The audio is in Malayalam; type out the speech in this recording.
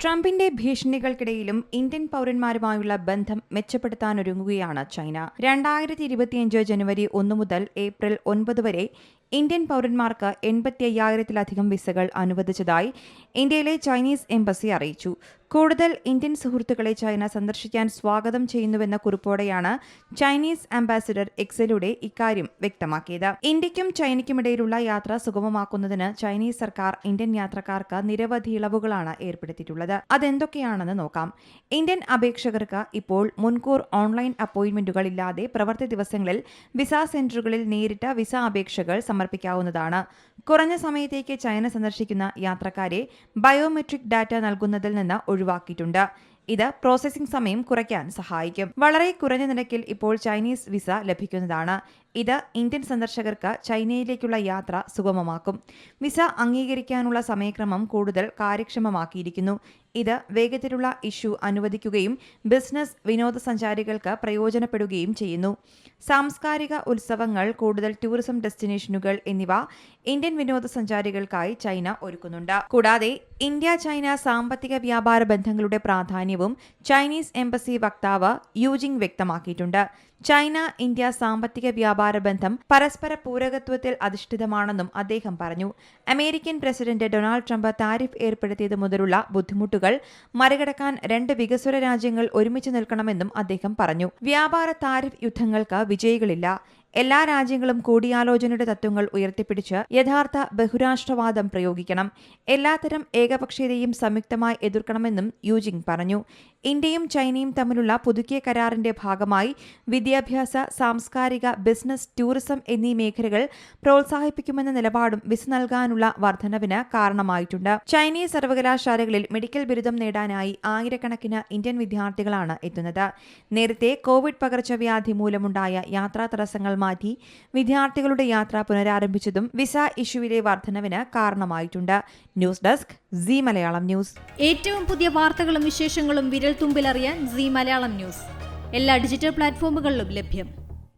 ട്രംപിന്റെ ഭീഷണികൾക്കിടയിലും ഇന്ത്യൻ പൗരന്മാരുമായുള്ള ബന്ധം മെച്ചപ്പെടുത്താനൊരുങ്ങുകയാണ് ചൈന. 2025 ജനുവരി 1 മുതൽ ഏപ്രിൽ 9 വരെ ഇന്ത്യൻ പൗരന്മാർക്ക് 85,000-ലധികം വിസകൾ അനുവദിച്ചതായി ഇന്ത്യയിലെ ചൈനീസ് എംബസി അറിയിച്ചു. കൂടുതൽ ഇന്ത്യൻ സുഹൃത്തുക്കളെ ചൈന സന്ദർശിക്കാൻ സ്വാഗതം ചെയ്യുന്നുവെന്ന കുറിപ്പോടെയാണ് ചൈനീസ് അംബാസിഡർ എക്സിലൂടെ ഇക്കാര്യം വ്യക്തമാക്കിയത്. ഇന്ത്യയ്ക്കും ചൈനയ്ക്കുമിടയിലുള്ള യാത്ര സുഗമമാക്കുന്നതിന് ചൈനീസ് സർക്കാർ ഇന്ത്യൻ യാത്രക്കാർക്ക് നിരവധി ഇളവുകളാണ് ഏർപ്പെടുത്തിയിട്ടുള്ളത്. അതെന്തൊക്കെയാണെന്ന് നോക്കാം. ഇന്ത്യൻ അപേക്ഷകർക്ക് ഇപ്പോൾ മുൻകൂർ ഓൺലൈൻ അപ്പോയിന്റ്മെന്റുകൾ ഇല്ലാതെ പ്രവൃത്തി ദിവസങ്ങളിൽ വിസ സെന്ററുകളിൽ നേരിട്ട് വിസ അപേക്ഷകൾ സമർപ്പിക്കാവുന്നതാണ്. കുറഞ്ഞ സമയത്തേക്ക് ചൈന സന്ദർശിക്കുന്ന യാത്രക്കാരെ ബയോമെട്രിക് ഡാറ്റ നൽകുന്നതിൽ നിന്ന് ഒഴിവാക്കിയിട്ടുണ്ട്. ഇത് പ്രോസസ്സിംഗ് സമയം കുറയ്ക്കാൻ സഹായിക്കും. വളരെ കുറഞ്ഞ നിരക്കിൽ ഇപ്പോൾ ചൈനീസ് വിസ ലഭിക്കുന്നതാണ്. ഇത് ഇന്ത്യൻ സന്ദർശകർക്ക് ചൈനയിലേക്കുള്ള യാത്ര സുഗമമാക്കും. വിസ അംഗീകരിക്കാനുള്ള സമയക്രമം കൂടുതൽ കാര്യക്ഷമമാക്കിയിരിക്കുന്നു. ഇത് വേഗത്തിലുള്ള ഇഷ്യൂ അനുവദിക്കുകയും ബിസിനസ് വിനോദസഞ്ചാരികൾക്ക് പ്രയോജനപ്പെടുകയും ചെയ്യുന്നു. സാംസ്കാരിക ഉത്സവങ്ങൾ, കൂടുതൽ ടൂറിസം ഡെസ്റ്റിനേഷനുകൾ എന്നിവ ഇന്ത്യൻ വിനോദസഞ്ചാരികൾക്കായി ചൈന ഒരുക്കുന്നുണ്ട്. കൂടാതെ ഇന്ത്യ ചൈന സാമ്പത്തിക വ്യാപാര ബന്ധങ്ങളുടെ പ്രാധാന്യവും ചൈനീസ് എംബസി വക്താവ് യൂജിങ് വ്യക്തമാക്കിയിട്ടുണ്ട്. ചൈന ഇന്ത്യ സാമ്പത്തിക വ്യാപാര ബന്ധം പരസ്പര പൂരകത്വത്തിൽ അധിഷ്ഠിതമാണെന്നും അദ്ദേഹം പറഞ്ഞു. American president Donald Trump tariff ഏർപ്പെടുത്തിയത് മുതലുള്ള ബുദ്ധിമുട്ടുകൾ മറികടക്കാൻ രണ്ട് വികസ്വര രാജ്യങ്ങൾ ഒരുമിച്ച് നിൽക്കണമെന്നും അദ്ദേഹം പറഞ്ഞു. വ്യാപാര താരിഫ് യുദ്ധങ്ങൾക്ക് വിജയികളില്ല. എല്ലാ രാജ്യങ്ങളും കൂടിയാലോചനയുടെ തത്വങ്ങൾ ഉയർത്തിപ്പിടിച്ച് യഥാർത്ഥ ബഹുരാഷ്ട്രവാദം പ്രയോഗിക്കണം. എല്ലാത്തരം ഏകപക്ഷീയതയും സംയുക്തമായി എതിർക്കണമെന്നും യൂജിങ് പറഞ്ഞു. ഇന്ത്യയും ചൈനയും തമ്മിലുള്ള പുതുക്കിയ കരാറിന്റെ ഭാഗമായി വിദ്യാഭ്യാസ, സാംസ്കാരിക, ബിസിനസ്, ടൂറിസം എന്നീ മേഖലകൾ പ്രോത്സാഹിപ്പിക്കുമെന്ന നിലപാടും വിസ നൽകാനുള്ള വർധനവിന് കാരണമായിട്ടുണ്ട്. ചൈനീസ് സർവകലാശാലകളിൽ മെഡിക്കൽ ബിരുദം നേടാനായി ആയിരക്കണക്കിന് ഇന്ത്യൻ വിദ്യാർത്ഥികളാണ് എത്തുന്നത്. നേരത്തെ കോവിഡ് പകർച്ചവ്യാധി മൂലമുണ്ടായ യാത്രാ തടസ്സങ്ങൾ മാറ്റി വിദ്യാർത്ഥികളുടെ യാത്ര പുനരാരംഭിച്ചതും വിസ ഇഷ്യൂവിലെ വർധനവിന് കാരണമായിട്ടുണ്ട്. News desk Zee Malayalam news. ഏറ്റവും പുതിയ വാർത്തകളും വിശേഷങ്ങളും വിരൽ തുമ്പിലറിയാൻ സീ മലയാളം ന്യൂസ് എല്ലാ ഡിജിറ്റൽ പ്ലാറ്റ്ഫോമുകളിലും ലഭ്യം.